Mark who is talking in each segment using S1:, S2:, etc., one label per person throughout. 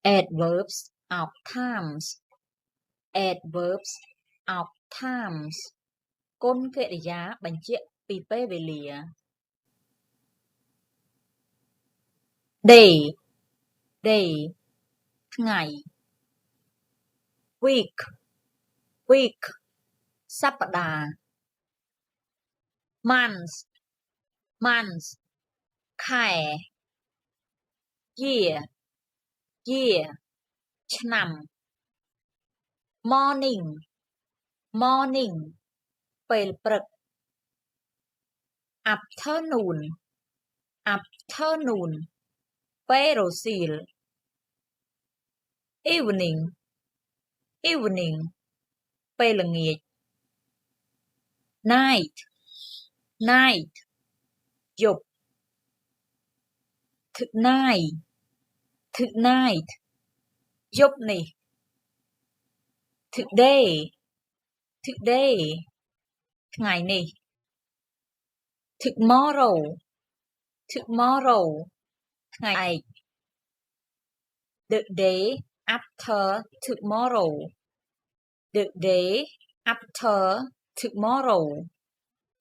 S1: adverbs of times adverbs of times គុណកិរិយាបញ្ជាក់ពីពេលវេលា day day ថ្ងៃ week week សប្តាហ៍ month month ខែ year year ឆ្នាំ morning morning ពេលព្រឹក afternoon afternoon ពេលរសៀល evening evening ពេលល្ងាច night night យប់ tonight tonight យប់នេះ today today ថ្ងៃនេះ tomorrow tomorrow ថ្ងៃឯក the day after tomorrow the day after tomorrow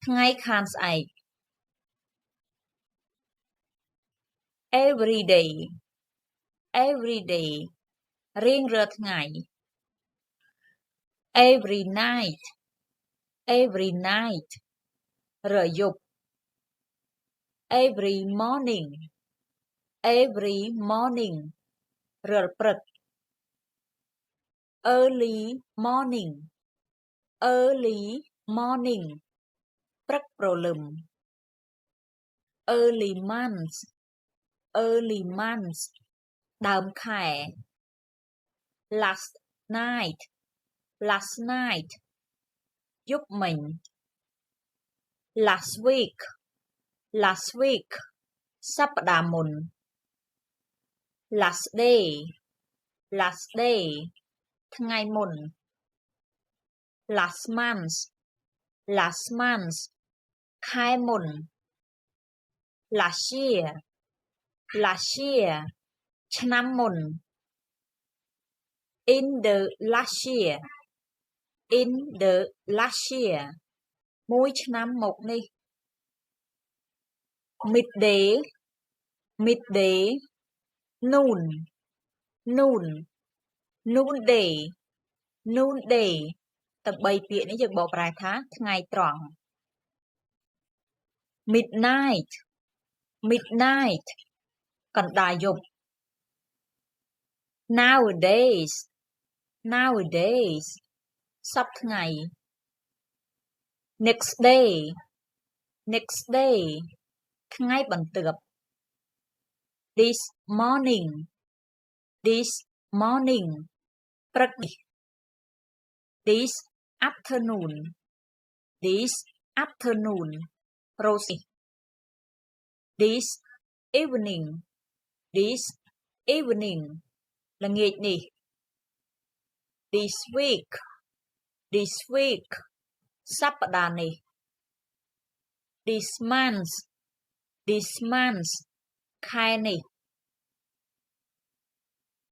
S1: ថ្ងៃខាងស្អែក every day every day រៀងរាល់ថ្ងៃ every night every night រាល់យប់ every morning every morning រាល់ព្រឹក early morning early morning ព្រឹកព្រលឹម early months early months ដើមខែ last night last night យប់មិញ last week last week សប្តាហ៍មុន last day last day ថ្ងៃមុន last month last month ខែមុន last year last year ឆ្នាំមុន in the last year in the last year មួយឆ្នាំមកនេះ midday midday noon noon noonday noonday ទាំង3ពាក្យនេះយើងបកប្រែថាថ្ងៃត្រង់ midnight midnight កណ្ដាលយប់ nowadays nowadays សប្តាហ៍ថ្ងៃ next day next day ថ្ងៃបន្ទាប់ this morning this morning ព្រឹកនេះ this afternoon this afternoon រសៀល this evening this evening ល្ងាចនេះ this week this week សប្តាហ៍នេះ this month this month ខែនេះ